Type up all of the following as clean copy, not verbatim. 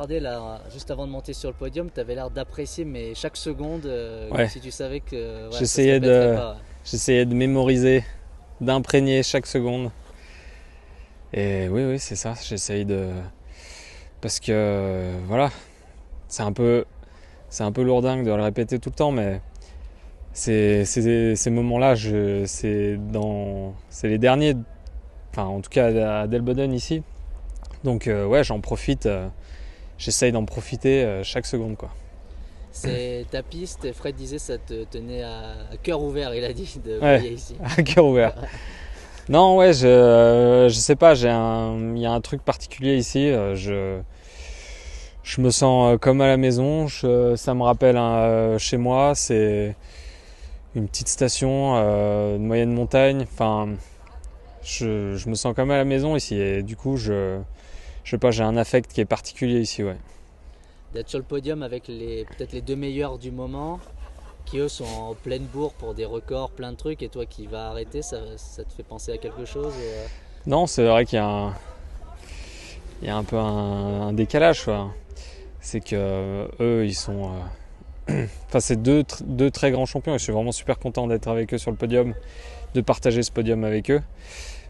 Regardez là, juste avant de monter sur le podium, tu avais l'air d'apprécier mais chaque seconde, comme Ouais, si tu savais que ouais, ça se j'essayais répéterait de, pas. Ouais. j'essayais de mémoriser, d'imprégner chaque seconde. Et oui, oui, c'est ça. J'essaye de, parce que voilà, c'est un peu, c'est un peu lourdingue de le répéter tout le temps, mais ces moments-là, c'est les derniers, enfin en tout cas à Delboden ici. Donc ouais, j'en profite. J'essaye d'en profiter chaque seconde, quoi. C'est ta piste, et Fred disait ça te tenait à cœur ouvert, il a dit, de Ouais, briller ici. à cœur ouvert. Non, ouais, je sais pas, il y a un truc particulier ici. Je me sens comme à la maison. Ça me rappelle chez moi. C'est une petite station de moyenne montagne. Enfin, je me sens comme à la maison ici. Et du coup, je sais pas, j'ai un affect qui est particulier ici, ouais. D'être sur le podium avec peut-être les deux meilleurs du moment, qui eux sont en pleine bourre pour des records, plein de trucs, et toi qui vas arrêter, ça te fait penser à quelque chose Non, c'est vrai il y a un peu un décalage, quoi. C'est que eux, ils sont. Enfin, c'est deux très grands champions et je suis vraiment super content d'être avec eux sur le podium, de partager ce podium avec eux.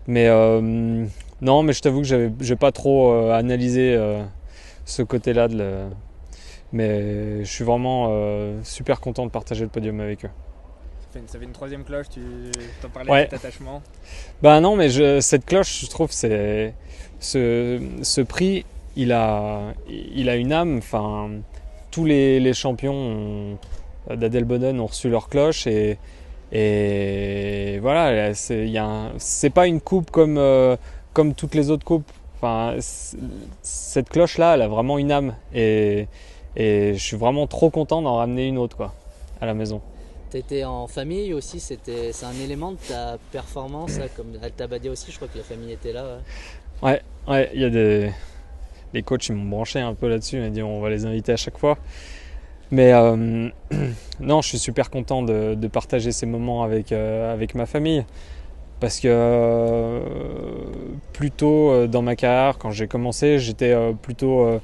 Mais non, mais je t'avoue que j'ai pas trop analysé ce côté-là mais je suis vraiment super content de partager le podium avec eux. Ça fait une troisième cloche, tu t'en parlais de Ouais, cet attachement. bah non, mais cette cloche, je trouve, c'est ce prix, il a une âme. Enfin, tous les champions d'Adelboden ont reçu leur cloche et voilà, c'est pas une coupe comme toutes les autres coupes. Enfin, cette cloche-là, elle a vraiment une âme et je suis vraiment trop content d'en ramener une autre, quoi, à la maison. T'étais en famille aussi, c'est un élément de ta performance, ça, comme Altabadi aussi, je crois que la famille était là. Ouais. Ouais, ouais, les coachs ils m'ont branché un peu là-dessus, ils m'ont dit on va les inviter à chaque fois. Mais non, je suis super content de partager ces moments avec ma famille. Parce que plus tôt dans ma carrière, quand j'ai commencé, j'étais plutôt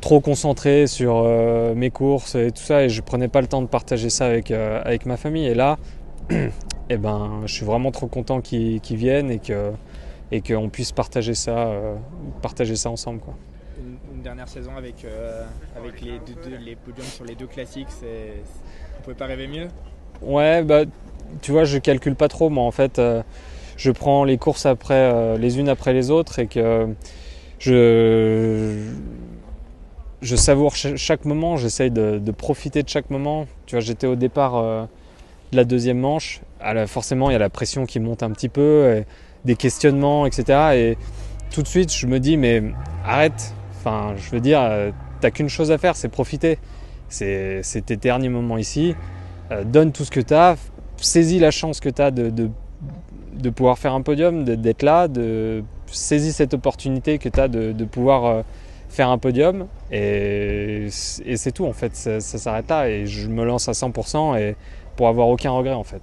trop concentré sur mes courses et tout ça, et je prenais pas le temps de partager ça avec ma famille. Et là, eh ben, je suis vraiment trop content qu'ils viennent et qu'on puisse partager ça ensemble, quoi. Une dernière saison avec les podiums sur les deux classiques, on pouvait pas rêver mieux. Ouais, bah, tu vois, je calcule pas trop, moi, en fait. Je prends les courses les unes après les autres et que je, je savoure chaque moment, j'essaye de profiter de chaque moment. Tu vois, j'étais au départ de la deuxième manche. Forcément, il y a la pression qui monte un petit peu, et des questionnements, etc. Et tout de suite, je me dis, mais arrête. Enfin, je veux dire, t'as qu'une chose à faire, c'est profiter. C'est tes derniers moments ici. Donne tout ce que t'as. Saisis la chance que t'as de pouvoir faire un podium, d'être là, saisis cette opportunité que t'as de pouvoir faire un podium. Et c'est tout, en fait. Ça s'arrête là. Et je me lance à 100% et pour avoir aucun regret, en fait.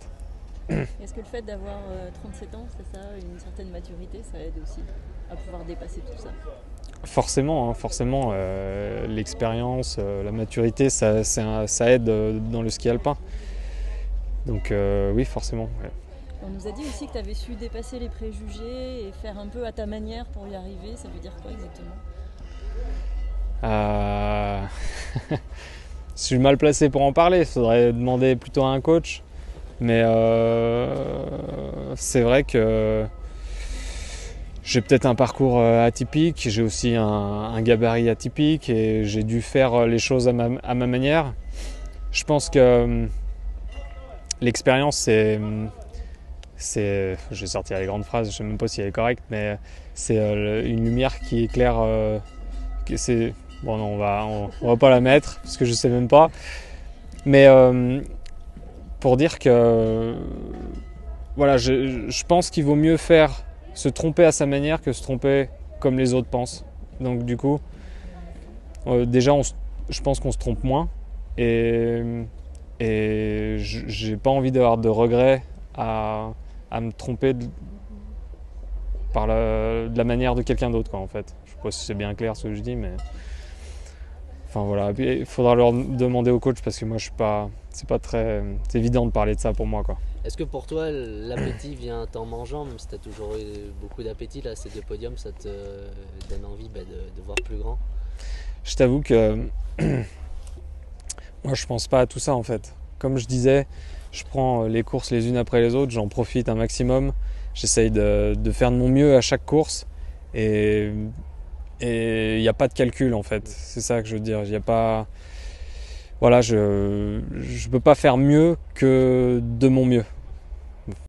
Est-ce que le fait d'avoir 37 ans, c'est ça, une certaine maturité, ça aide aussi à pouvoir dépasser tout ça? Forcément, hein, forcément, l'expérience, la maturité, ça aide dans le ski alpin. Donc oui, forcément. Ouais. On nous a dit aussi que tu avais su dépasser les préjugés et faire un peu à ta manière pour y arriver. Ça veut dire quoi exactement? Euh... Je suis mal placé pour en parler, il faudrait demander plutôt à un coach. Mais c'est vrai que j'ai peut-être un parcours atypique, j'ai aussi un gabarit atypique et j'ai dû faire les choses à ma manière. Je pense que l'expérience, je vais sortir les grandes phrases, je ne sais même pas si elle est correcte, mais c'est une lumière qui éclaire. Bon, non, on va pas la mettre parce que je sais même pas. Mais pour dire que voilà, je pense qu'il vaut mieux se tromper à sa manière que se tromper comme les autres pensent. Donc du coup, déjà, je pense qu'on se trompe moins et, et j'ai pas envie d'avoir de regrets à me tromper de la manière de quelqu'un d'autre, quoi, en fait. Je sais pas si c'est bien clair ce que je dis, mais Enfin voilà, il faudra leur demander au coach parce que moi je suis pas, c'est pas très évident de parler de ça pour moi quoi. Est-ce que pour toi, l'appétit vient en mangeant, même si tu as toujours eu beaucoup d'appétit, là, ces 2 podiums, ça te donne envie de voir plus grand? Je t'avoue que moi je pense pas à tout ça en fait. Comme je disais, je prends les courses les unes après les autres, j'en profite un maximum, j'essaye de faire de mon mieux à chaque course et il n'y a pas de calcul en fait, c'est ça que je veux dire. Il y a pas, voilà, je peux pas faire mieux que de mon mieux.